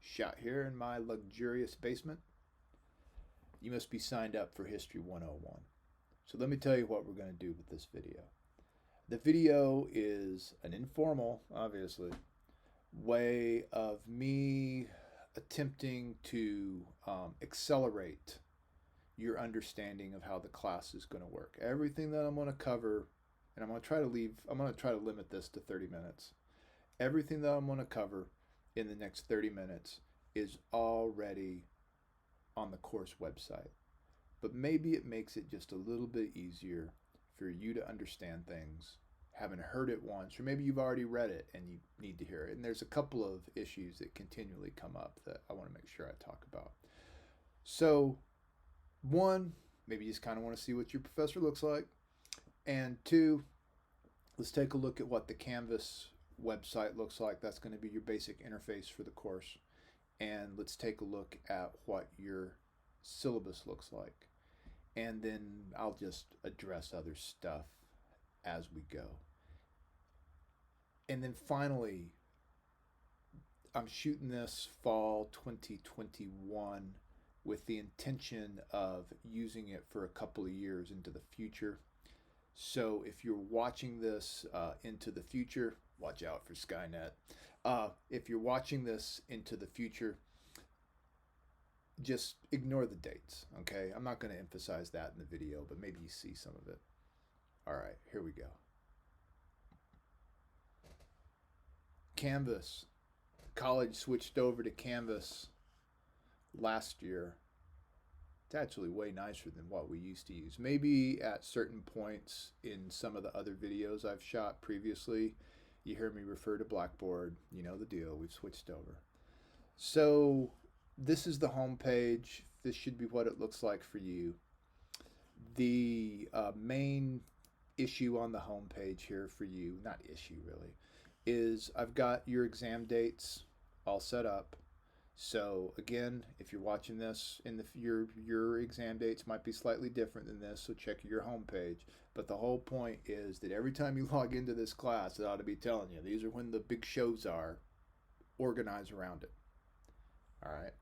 shot here in my luxurious basement. You must be signed up for History 101. So let me tell you what we're going to do with this video. The video is an informal, obviously, way of me attempting to accelerate your understanding of how the class is going to work. Everything that I'm going to cover, and I'm going to try to limit this to 30 minutes. Everything that I'm going to cover in the next 30 minutes is already on the course website. But maybe it makes it just a little bit easier for you to understand things, having heard it once, or maybe you've already read it and you need to hear it. And there's a couple of issues that continually come up that I want to make sure I talk about. So, one, maybe you just kind of want to see what your professor looks like. And two, let's take a look at what the Canvas website looks like. That's going to be your basic interface for the course. And let's take a look at what your syllabus looks like. And then I'll just address other stuff as we go. And then finally, I'm shooting this fall 2021 with the intention of using it for a couple of years into the future. So if you're watching this into the future, watch out for Skynet. If you're watching this into the future, just ignore the dates, okay? I'm not going to emphasize that in the video, but maybe you see some of it. All right, here we go. Canvas. College switched over to Canvas last year. It's actually way nicer than what we used to use. Maybe at certain points in some of the other videos I've shot previously, you hear me refer to Blackboard. You know the deal. We've switched over. So this is the home page. This should be what it looks like for you. The main issue on the home page here for you, not issue really, is I've got your exam dates all set up. So again, if you're watching this in your exam dates might be slightly different than this, so check your home page. But the whole point is that every time you log into this class, it ought to be telling you these are when the big shows are. Organize around it. All right.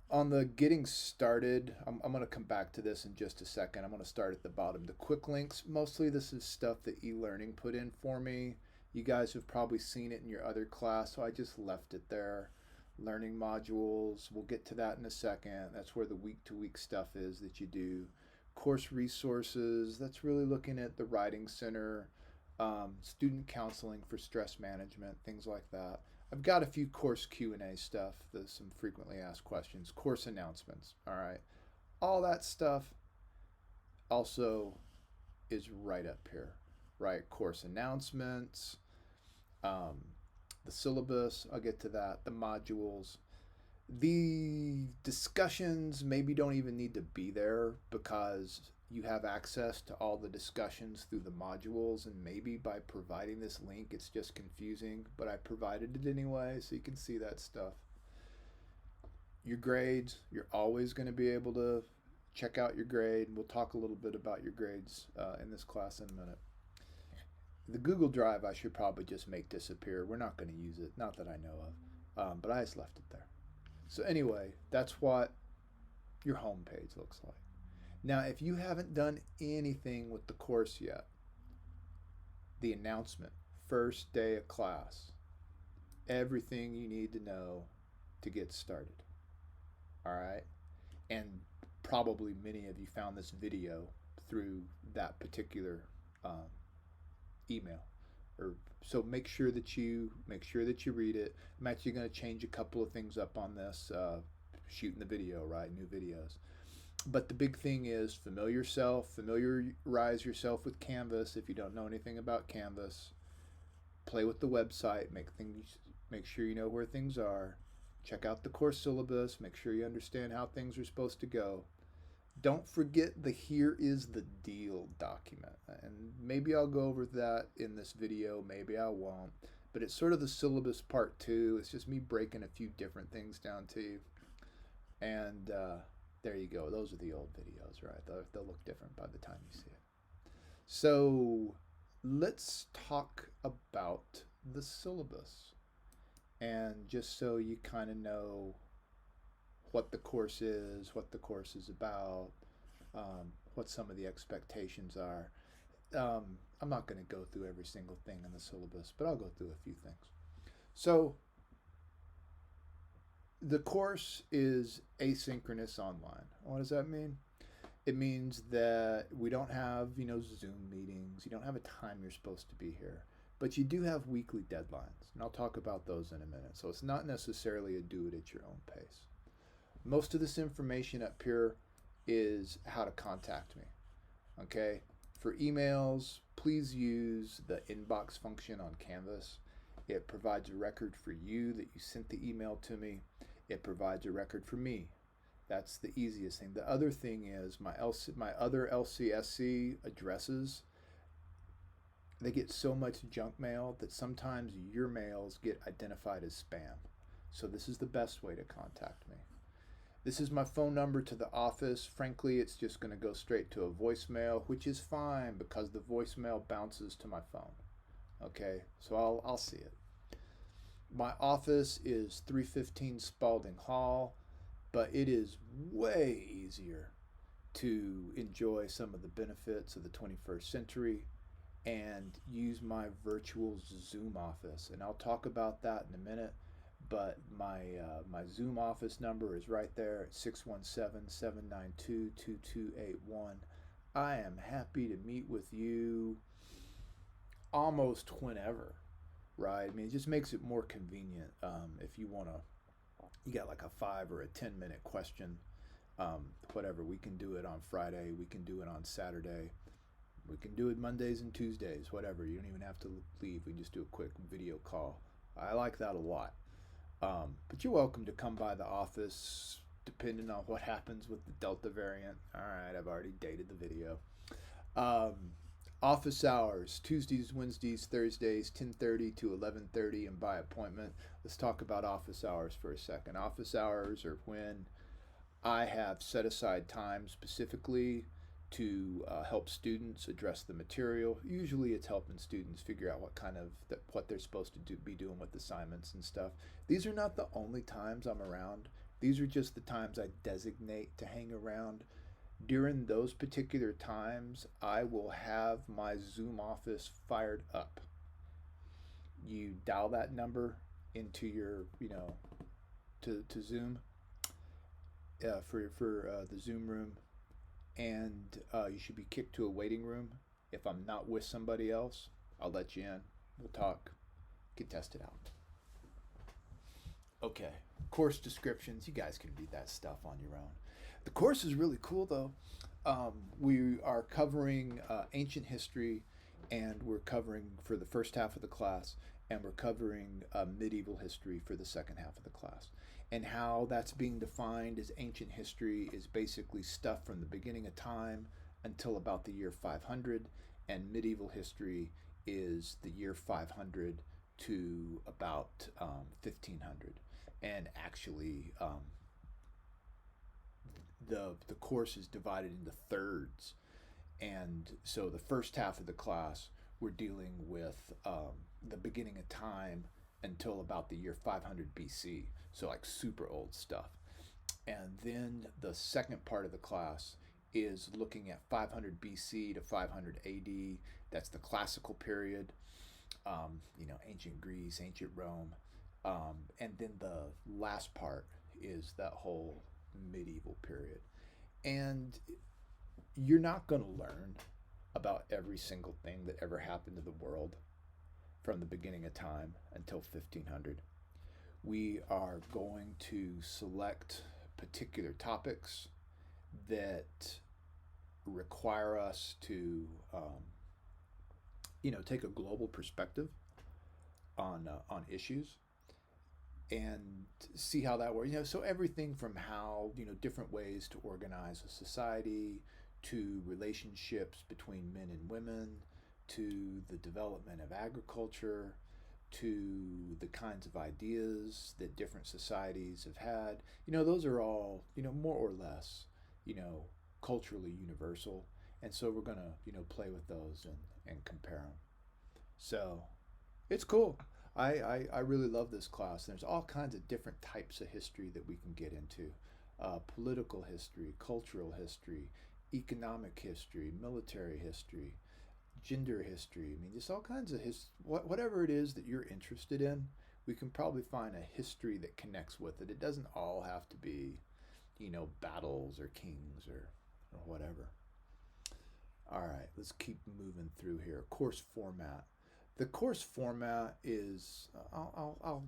On the getting started, I'm going to come back to this in just a second. I'm going to start at the bottom. The quick links, mostly this is stuff that eLearning put in for me. You guys have probably seen it in your other class, so I just left it there. Learning modules, we'll get to that in a second. That's where the week-to-week stuff is that you do. Course resources, that's really looking at the Writing Center, student counseling for stress management, things like that. I've got a few course Q&A stuff, there's some frequently asked questions, course announcements, all right. All that stuff also is right up here, right? Course announcements, the syllabus, I'll get to that, the modules. The discussions maybe don't even need to be there because you have access to all the discussions through the modules, and maybe by providing this link it's just confusing, but I provided it anyway so you can see that stuff. Your grades, you're always going to be able to check out your grade. We'll talk a little bit about your grades in this class in a minute. The Google Drive I should probably just make disappear. We're not going to use it, not that I know of, but I just left it there. So anyway, that's what your home page looks like. Now, if you haven't done anything with the course yet, the announcement, first day of class, everything you need to know to get started. All right? And probably many of you found this video through that particular email. So make sure that you read it. I'm actually going to change a couple of things up on this, shooting the video, right? New videos. But the big thing is familiarize yourself with Canvas if you don't know anything about Canvas. Play with the website, make sure you know where things are. Check out the course syllabus, make sure you understand how things are supposed to go. Don't forget the here is the deal document. And maybe I'll go over that in this video, maybe I won't. But it's sort of the syllabus part 2. It's just me breaking a few different things down to you. And there you go. Those are the old videos, right? They'll look different by the time you see it. So let's talk about the syllabus. And just so you kind of know what the course is, what the course is about, what some of the expectations are. I'm not going to go through every single thing in the syllabus, but I'll go through a few things. So the course is asynchronous online. What does that mean? It means that we don't have, Zoom meetings. You don't have a time you're supposed to be here, but you do have weekly deadlines, and I'll talk about those in a minute. So it's not necessarily a do it at your own pace. Most of this information up here is how to contact me. Okay? For emails, please use the inbox function on Canvas. It provides a record for you that you sent the email to me. It provides a record for me. That's the easiest thing. The other thing is my other LCSC addresses, they get so much junk mail that sometimes your mails get identified as spam. So this is the best way to contact me. This is my phone number to the office. Frankly, it's just going to go straight to a voicemail, which is fine because the voicemail bounces to my phone. Okay, so I'll see it. My office is 315 Spalding Hall, but it is way easier to enjoy some of the benefits of the 21st century and use my virtual Zoom office. And I'll talk about that in a minute, but my Zoom office number is right there at 617-792-2281. I am happy to meet with you almost whenever, right? I mean, it just makes it more convenient. If you got like a 5 or a 10-minute question, whatever, we can do it on Friday, we can do it on Saturday, we can do it Mondays and Tuesdays, whatever. You don't even have to leave. We can just do a quick video call. I like that a lot. But you're welcome to come by the office depending on what happens with the Delta variant. All right, I've already dated the video. Office hours, Tuesdays, Wednesdays, Thursdays, 10:30 to 11:30 and by appointment. Let's talk about office hours for a second. Office hours are when I have set aside time specifically to help students address the material. Usually it's helping students figure out what they're supposed to be doing with assignments and stuff. These are not the only times I'm around. These are just the times I designate to hang around. During those particular times, I will have my Zoom office fired up. You dial that number into your, to Zoom for the Zoom room, and you should be kicked to a waiting room. If I'm not with somebody else, I'll let you in. We'll talk. Get tested out. Okay, course descriptions. You guys can read that stuff on your own. The course is really cool, though. We are covering ancient history, and we're covering for the first half of the class, and we're covering medieval history for the second half of the class. And how that's being defined as ancient history is basically stuff from the beginning of time until about the year 500, and medieval history is the year 500 to about 1500. And actually, the course is divided into thirds, and so the first half of the class we're dealing with the beginning of time until about the year 500 BC, so like super old stuff. And then the second part of the class is looking at 500 BC to 500 AD. That's the classical period, ancient Greece, ancient Rome, and then the last part is that whole medieval period. And you're not going to learn about every single thing that ever happened to the world from the beginning of time until 1500. We are going to select particular topics that require us to take a global perspective on issues and see how that works. So everything from how, different ways to organize a society, to relationships between men and women, to the development of agriculture, to the kinds of ideas that different societies have had. Those are all, more or less, culturally universal. And so we're going to, play with those and compare them. So it's cool. I really love this class. There's all kinds of different types of history that we can get into. Political history, cultural history, economic history, military history, gender history. I mean, just all kinds of whatever it is that you're interested in, we can probably find a history that connects with it. It doesn't all have to be, battles or kings or whatever. All right, let's keep moving through here. Course format. The course format is, I'll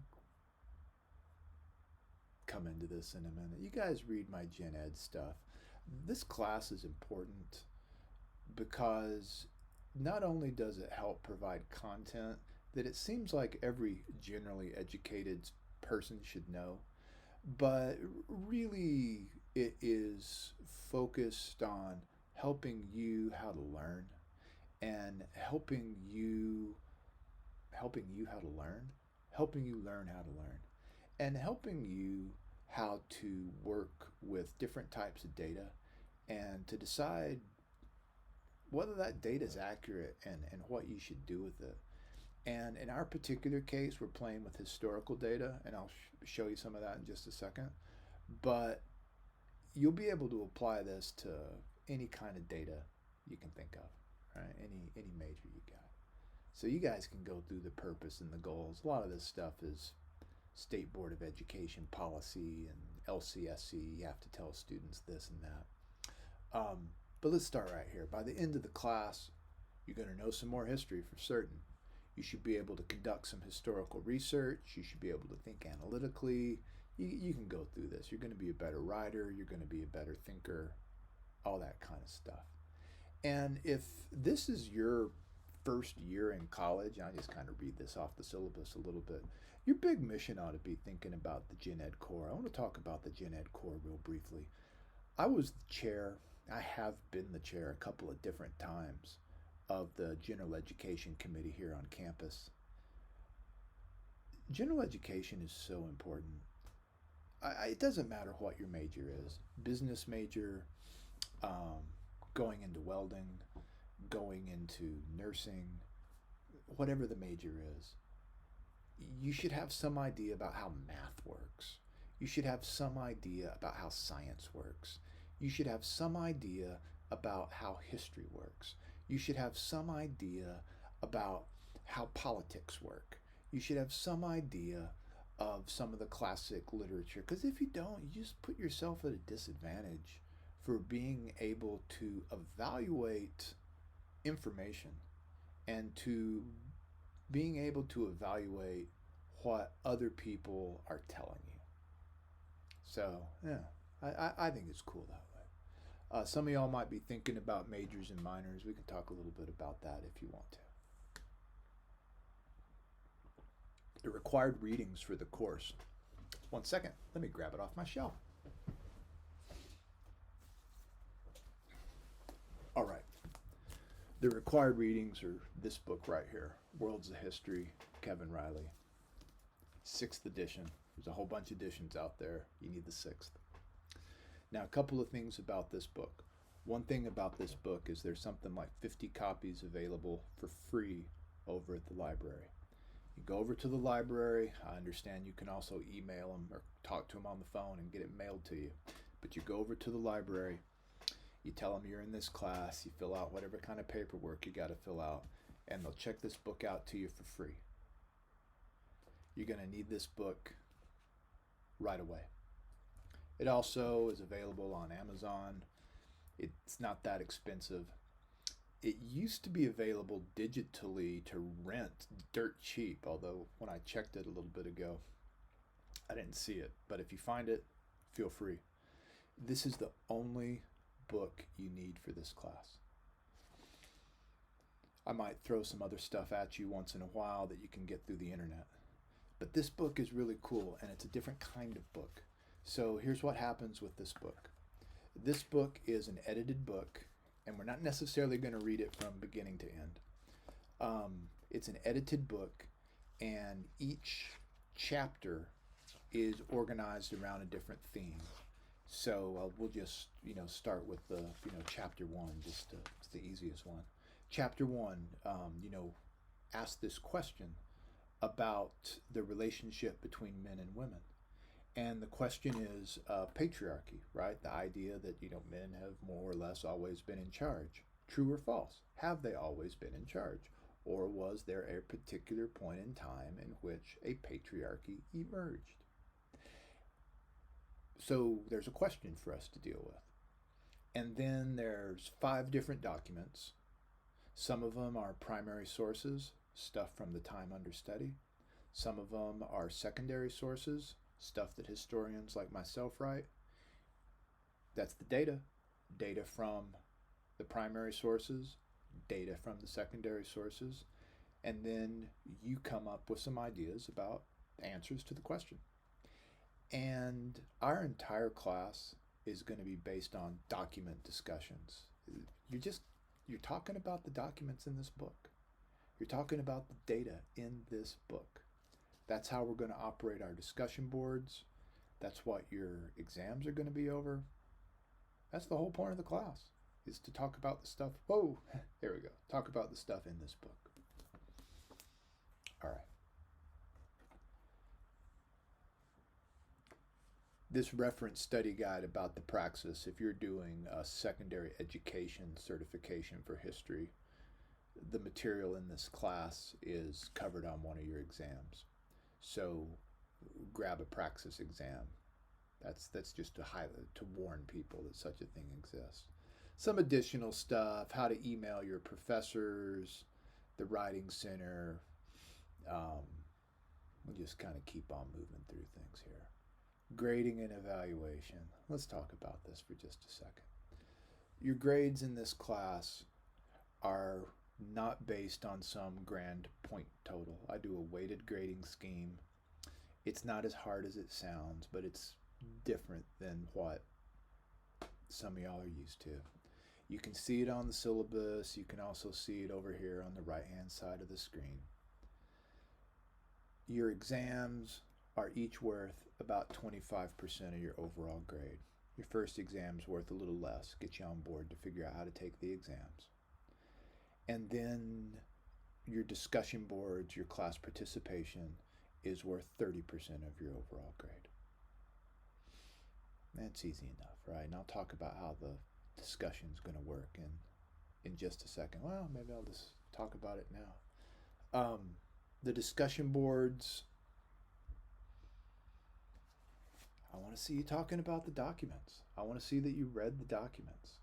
come into this in a minute. You guys read my Gen Ed stuff. This class is important because not only does it help provide content that it seems like every generally educated person should know, but really it is focused on helping you how to learn and helping you how to learn, helping you learn how to learn, and helping you how to work with different types of data and to decide whether that data is accurate and what you should do with it. And in our particular case, we're playing with historical data, and I'll show you some of that in just a second. But you'll be able to apply this to any kind of data you can think of, right? Any major you got. So you guys can go through the purpose and the goals. A lot of this stuff is State Board of Education policy and LCSC. You have to tell students this and that. But let's start right here. By the end of the class, you're going to know some more history for certain. You should be able to conduct some historical research. You should be able to think analytically. You can go through this. You're going to be a better writer. You're going to be a better thinker, all that kind of stuff. And if this is your first year in college, and I just kind of read this off the syllabus a little bit, your big mission ought to be thinking about the Gen Ed Core. I want to talk about the Gen Ed Core real briefly. I was the chair. I have been the chair a couple of different times of the General Education Committee here on campus. General education is so important. It doesn't matter what your major is. Business major, going into welding, going into nursing, whatever the major is. You should have some idea about how math works. You should have some idea about how science works. You should have some idea about how history works. You should have some idea about how politics work. You should have some idea of some of the classic literature. Because if you don't, you just put yourself at a disadvantage for being able to evaluate information and to being able to evaluate what other people are telling you. So, yeah, I think it's cool that way. Some of y'all might be thinking about majors and minors. We can talk a little bit about that if you want to. The required readings for the course. 1 second, let me grab it off my shelf. All right. The required readings are this book right here, Worlds of History, Kevin Riley. 6th edition. There's a whole bunch of editions out there. You need the 6th. Now, a couple of things about this book. One thing about this book is there's something like 50 copies available for free over at the library. You go over to the library. I understand you can also email them or talk to them on the phone and get it mailed to you. But you go over to the library. You tell them you're in this class. You fill out whatever kind of paperwork you got to fill out. And they'll check this book out to you for free. You're going to need this book right away. It also is available on Amazon. It's not that expensive. It used to be available digitally to rent dirt cheap, although when I checked it a little bit ago, I didn't see it. But if you find it, feel free. This is the only book you need for this class. I might throw some other stuff at you once in a while that you can get through the internet. But this book is really cool, and it's a different kind of book. So here's what happens with this book. This book is an edited book, and we're not necessarily going to read it from beginning to end. It's an edited book, and each chapter is organized around a different theme. So we'll just, start with the, chapter 1, it's the easiest one. Chapter 1, ask this question. about the relationship between men and women. And the question is patriarchy, right? The idea that, men have more or less always been in charge. True or false? Have they always been in charge? Or was there a particular point in time in which a patriarchy emerged? So there's a question for us to deal with. And then there's 5 different documents. Some of them are primary sources, stuff from the time under study. Some of them are secondary sources, stuff that historians like myself write. That's the data. Data from the primary sources, data from the secondary sources, and then you come up with some ideas about answers to the question. And our entire class is going to be based on document discussions. You're talking about the documents in this book. You're talking about the data in this book. That's how we're going to operate our discussion boards. That's what your exams are going to be over. That's the whole point of the class, is to talk about the stuff. Whoa, there we go. Talk about the stuff in this book. All right. This reference study guide about the praxis, if you're doing a secondary education certification for history, the material in this class is covered on one of your exams. So grab a praxis exam. That's just to highlight, to warn people that such a thing exists. Some additional stuff, how to email your professors, the writing center. We'll just kind of keep on moving through things here. Grading and evaluation. Let's talk about this for just a second. Your grades in this class are not based on some grand point total. I do a weighted grading scheme. It's not as hard as it sounds, but it's different than what some of y'all are used to. You can see it on the syllabus. You can also see it over here on the right-hand side of the screen. Your exams are each worth about 25% of your overall grade. Your first exam's worth a little less, get you on board to figure out how to take the exams. And then your discussion boards, your class participation is worth 30% of your overall grade. That's easy enough, right? And I'll talk about how the discussion's going to work in just a second. Well, maybe I'll just talk about it now. The discussion boards, I want to see you talking about the documents. I want to see that you read the documents.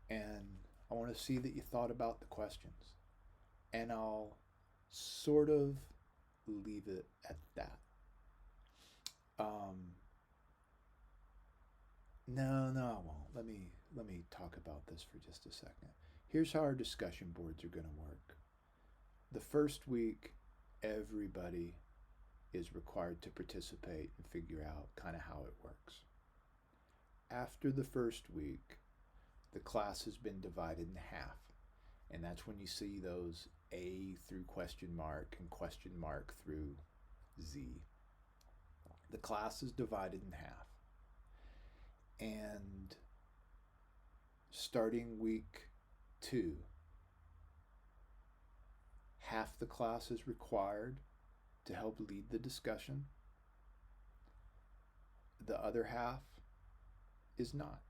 And I want to see that you thought about the questions. And I'll sort of leave it at that. No, I won't. Let me talk about this for just a second. Here's how our discussion boards are going to work. The first week, everybody is required to participate and figure out kind of how it works. After the first week, the class has been divided in half. And that's when you see those A through question mark and question mark through Z. The class is divided in half. And starting week 2, half the class is required to help lead the discussion. The other half is not.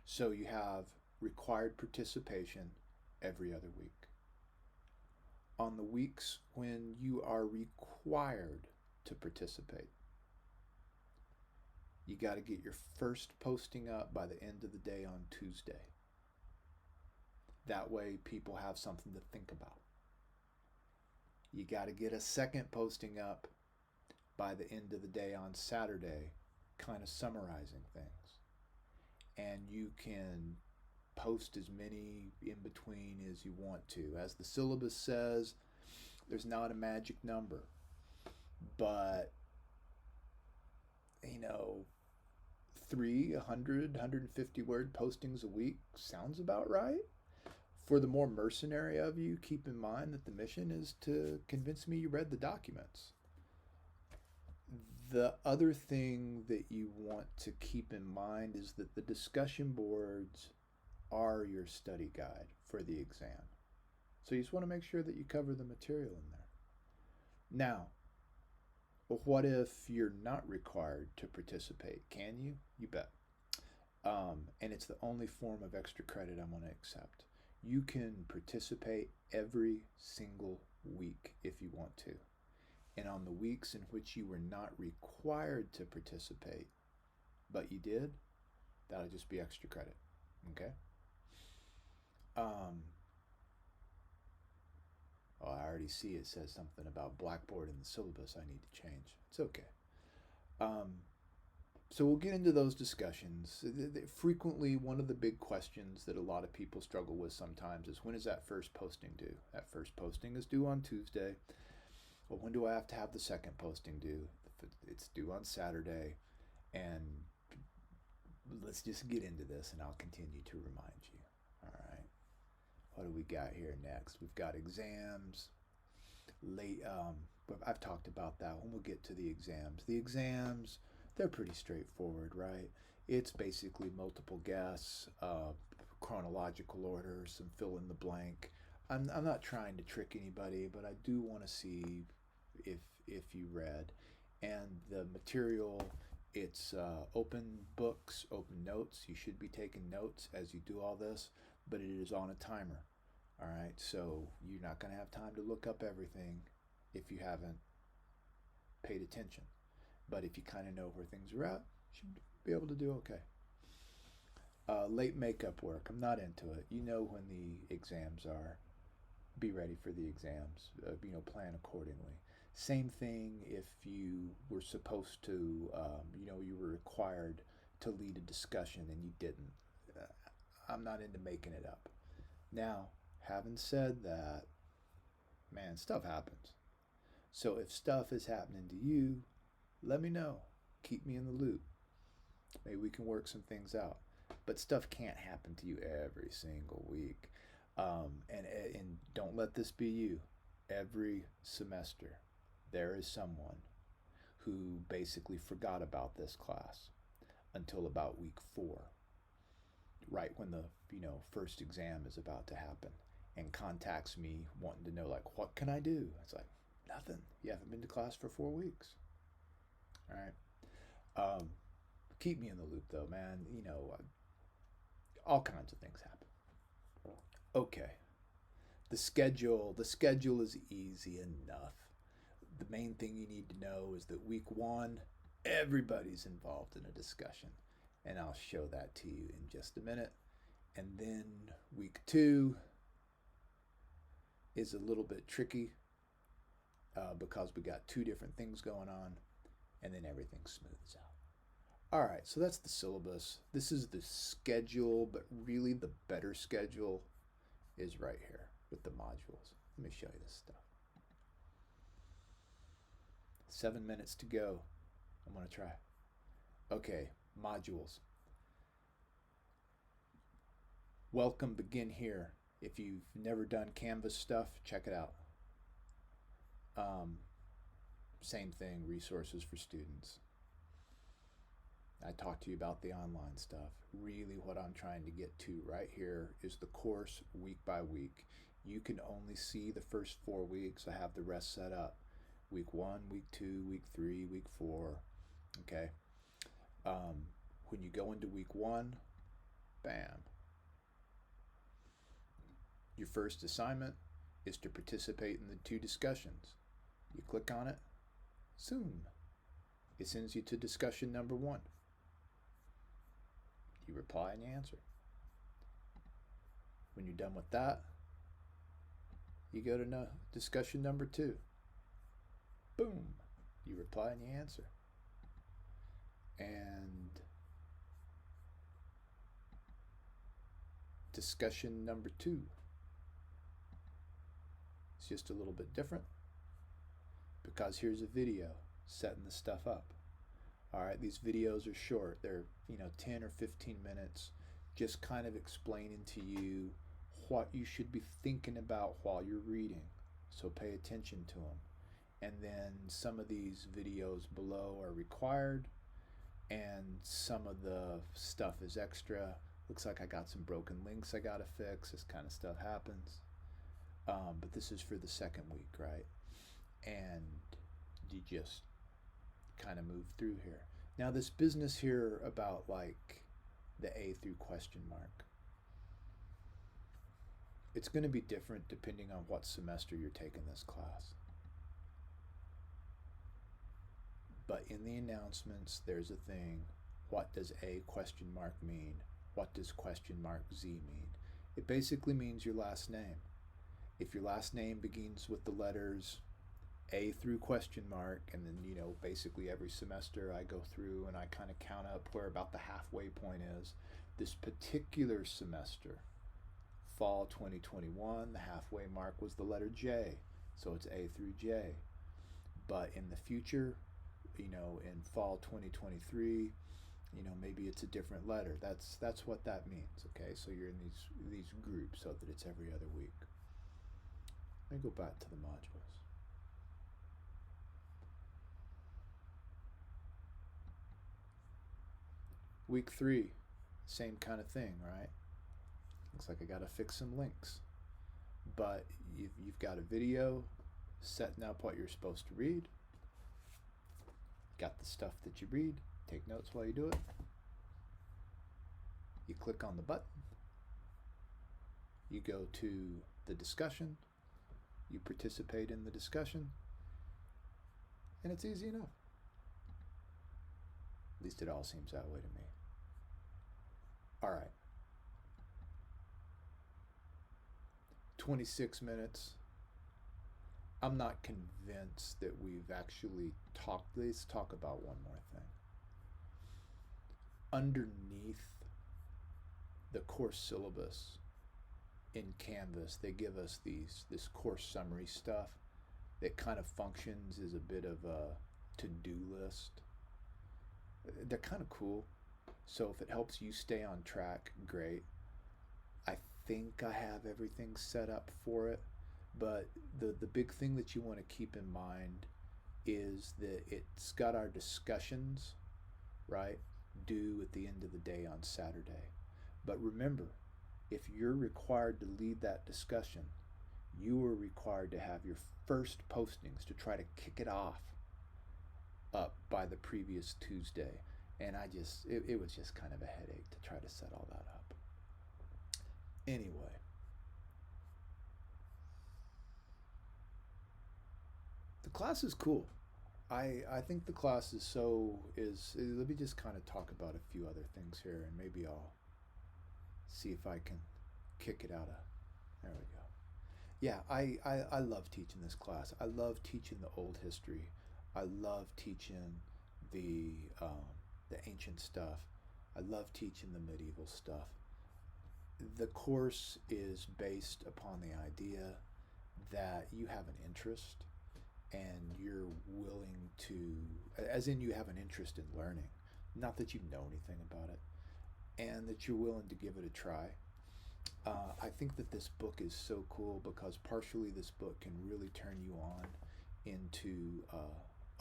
So you have required participation every other week. On the weeks when you are required to participate, you got to get your first posting up by the end of the day on Tuesday. That way people have something to think about. You got to get a second posting up by the end of the day on Saturday, kind of summarizing things. And you can post as many in between as you want to. As the syllabus says, there's not a magic number. But, 100, 150 word postings a week sounds about right. For the more mercenary of you, keep in mind that the mission is to convince me you read the documents. The other thing that you want to keep in mind is that the discussion boards are your study guide for the exam. So you just want to make sure that you cover the material in there. Now, what if you're not required to participate? Can you? You bet. And it's the only form of extra credit I'm going to accept. You can participate every single week if you want to. And on the weeks in which you were not required to participate, but you did, that'll just be extra credit. Okay? Oh, I already see it says something about Blackboard in the syllabus I need to change. It's okay. So we'll get into those discussions. Frequently, one of the big questions that a lot of people struggle with sometimes is, when is that first posting due? That first posting is due on Tuesday. Well, when do I have to have the second posting due? It's due on Saturday. And let's just get into this, and I'll continue to remind you. All right. What do we got here next? We've got exams. I've talked about that when we'll get to the exams. The exams, they're pretty straightforward, right? It's basically multiple guess, chronological order, some fill in the blank. I'm not trying to trick anybody, but I do want to see if you read. And the material, it's open books, open notes. You should be taking notes as you do all this, but it is on a timer. All right, so you're not going to have time to look up everything if you haven't paid attention. But if you kind of know where things are at, you should be able to do okay. Late makeup work, I'm not into it. You know when the exams are. Be ready for the exams. Plan accordingly. Same thing if you were supposed to, you were required to lead a discussion and you didn't. I'm not into making it up. Now, having said that, man, stuff happens. So if stuff is happening to you, let me know. Keep me in the loop. Maybe we can work some things out. But stuff can't happen to you every single week. And don't let this be you. Every semester, there is someone who basically forgot about this class until about week 4, right when the first exam is about to happen, and contacts me wanting to know, like, what can I do? It's like, nothing. You haven't been to class for 4 weeks. All right. Keep me in the loop though, man. All kinds of things happen. Okay. The schedule is easy enough. The main thing you need to know is that week 1, everybody's involved in a discussion. And I'll show that to you in just a minute. And then week 2 is a little bit tricky because we got 2 different things going on, and then everything smooths out. All right, so that's the syllabus. This is the schedule, but really the better schedule is right here with the modules. Let me show you this stuff. 7 minutes to go. I'm going to try. Okay, modules. Welcome, begin here. If you've never done Canvas stuff, check it out. Same thing, resources for students. I talked to you about the online stuff. Really what I'm trying to get to right here is the course week by week. You can only see the first 4 weeks. I have the rest set up. Week 1, week 2, week 3, week 4. Okay. When you go into week 1, bam. Your first assignment is to participate in the 2 discussions. You click on it, zoom. It sends you to discussion number 1. You reply and you answer. When you're done with that, you go to discussion number 2. Boom. You reply and you answer. And discussion number 2. It's just a little bit different because here's a video setting the stuff up. All right, these videos are short. They're 10 or 15 minutes, just kind of explaining to you what you should be thinking about while you're reading. So pay attention to them. And then some of these videos below are required, and some of the stuff is extra. Looks like I got some broken links I gotta fix. This kind of stuff happens. But this is for the second week, right? And you just kind of move through here. Now, this business here about like the A through question mark, it's going to be different depending on what semester you're taking this class. But in the announcements, there's a thing. What does A question mark mean? What does question mark Z mean? It basically means your last name. If your last name begins with the letters A through question mark, and then, basically every semester I go through and I kind of count up where about the halfway point is. This particular semester, fall 2021, the halfway mark was the letter J, so it's A through J. But in the future, in fall 2023, maybe it's a different letter. That's what that means. Okay, so you're in these groups so that it's every other week. Let me go back to the modules. Week 3, same kind of thing, right? Looks like I gotta fix some links. But you've got a video setting up what you're supposed to read. Got the stuff that you read. Take notes while you do it. You click on the button. You go to the discussion. You participate in the discussion. And it's easy enough. At least it all seems that way to me. All right. 26 minutes. I'm not convinced that we've actually talked. Let's talk about one more thing. Underneath the course syllabus in Canvas, they give us this course summary stuff that kind of functions as a bit of a to-do list. They're kind of cool. So if it helps you stay on track, great. I think I have everything set up for it. But the big thing that you want to keep in mind is that it's got our discussions, right, due at the end of the day on Saturday. But remember, if you're required to lead that discussion, you are required to have your first postings to try to kick it off up by the previous Tuesday. And it was just kind of a headache to try to set all that up. Anyway. The class is cool. I think the class is let me just kind of talk about a few other things here, and maybe I'll see if I can kick it out of, there we go. Yeah, I love teaching this class. I love teaching the old history. I love teaching the ancient stuff. I love teaching the medieval stuff. The course is based upon the idea that you have an interest and you're willing to, as in you have an interest in learning, not that you know anything about it, and that you're willing to give it a try. I think that this book is so cool because partially this book can really turn you on into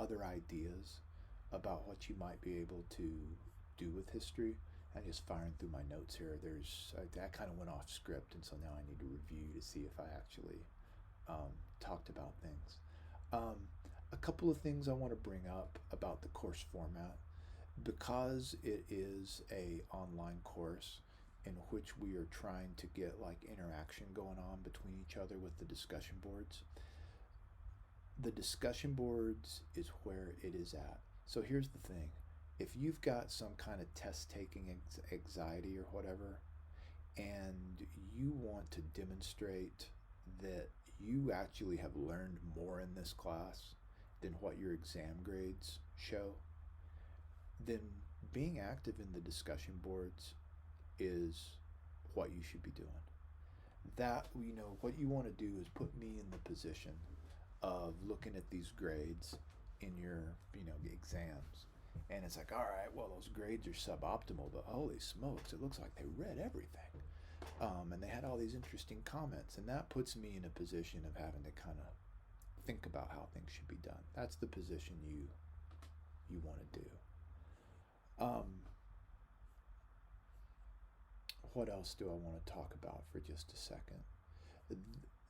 other ideas about what you might be able to do with history. I'm just firing through my notes here. I kind of went off script, and so now I need to review to see if I actually talked about things. A couple of things I want to bring up about the course format. Because it is a online course in which we are trying to get like interaction going on between each other with the discussion boards. The discussion boards is where it is at. So here's the thing. If you've got some kind of test taking anxiety or whatever, and you want to demonstrate that you actually have learned more in this class than what your exam grades show, then being active in the discussion boards is what you should be doing. That, what you want to do is put me in the position of looking at these grades in your, exams. And it's like, all right, well, those grades are suboptimal, but holy smokes, it looks like they read everything. And they had all these interesting comments. And that puts me in a position of having to kind of think about how things should be done. That's the position you want to do. What else do I want to talk about for just a second?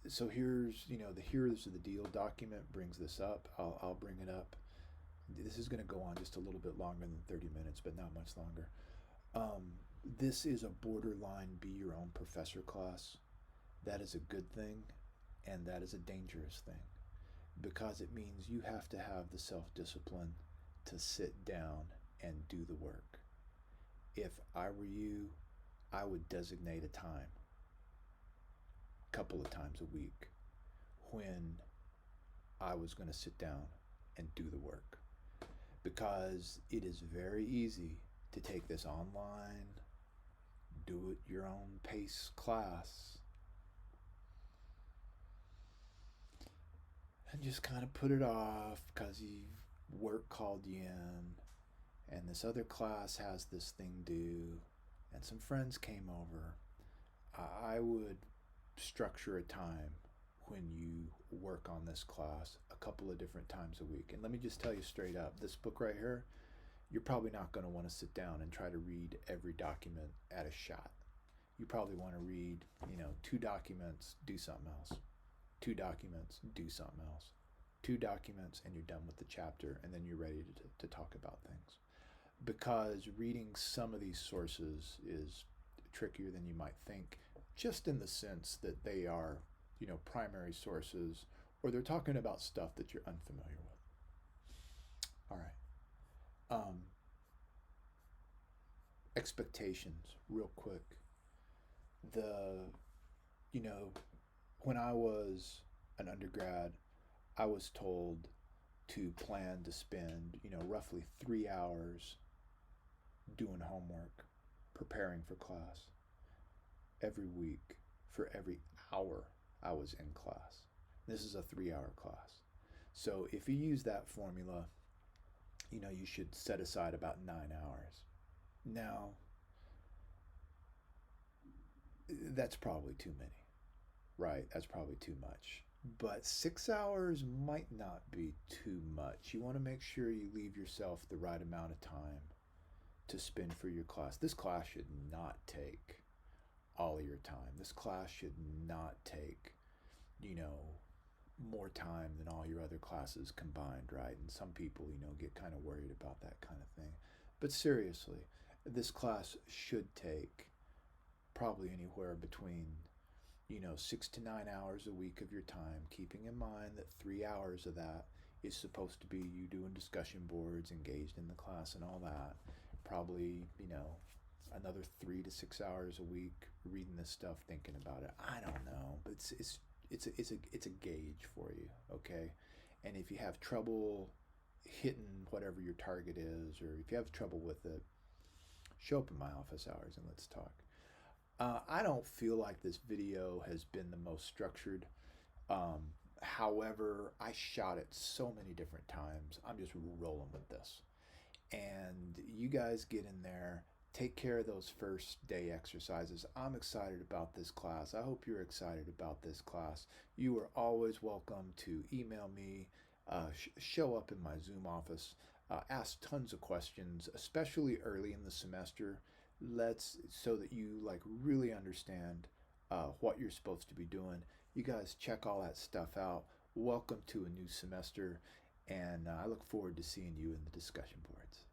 So here's, the here's the deal document brings this up. I'll bring it up. This is going to go on just a little bit longer than 30 minutes, but not much longer. Um, this is a borderline be your own professor class. That is a good thing, and that is a dangerous thing, because it means you have to have the self discipline to sit down and do the work. If I were you, I would designate a time, a couple of times a week, when I was going to sit down and do the work. Because it is very easy to take this online, do it your own pace class, and just kind of put it off because work called you in, and this other class has this thing due, and some friends came over. I would structure a time when you work on this class a couple of different times a week. And let me just tell you straight up, this book right here, you're probably not going to want to sit down and try to read every document at a shot. You probably want to read, 2 documents, do something else. 2 documents, do something else. 2 documents, and you're done with the chapter, and then you're ready to talk about things. Because reading some of these sources is trickier than you might think, just in the sense that they are, primary sources, or they're talking about stuff that you're unfamiliar with. All right. Expectations, real quick. You know, when I was an undergrad, I was told to plan to spend, roughly 3 hours doing homework, preparing for class every week for every hour I was in class. This is a 3-hour class. So if you use that formula, you should set aside about 9 hours. Now, that's probably too many, right? That's probably too much. But 6 hours might not be too much. You want to make sure you leave yourself the right amount of time to spend for your class. This class should not take all of your time. This class should not take, more time than all your other classes combined, right? And some people, get kind of worried about that kind of thing. But seriously, this class should take probably anywhere between 6 to 9 hours a week of your time, keeping in mind that 3 hours of that is supposed to be you doing discussion boards, engaged in the class and all that. Probably, another 3 to 6 hours a week reading this stuff, thinking about it. I don't know, but it's a gauge for you, okay? And if you have trouble hitting whatever your target is, or if you have trouble with it, show up in my office hours and let's talk. I don't feel like this video has been the most structured. However, I shot it so many different times. I'm just rolling with this. And you guys get in there, take care of those first day exercises. I'm excited about this class. I hope you're excited about this class. You are always welcome to email me, show up in my Zoom office, ask tons of questions, especially early in the semester. So that you really understand what you're supposed to be doing. You guys check all that stuff out. Welcome to a new semester, and I look forward to seeing you in the discussion boards.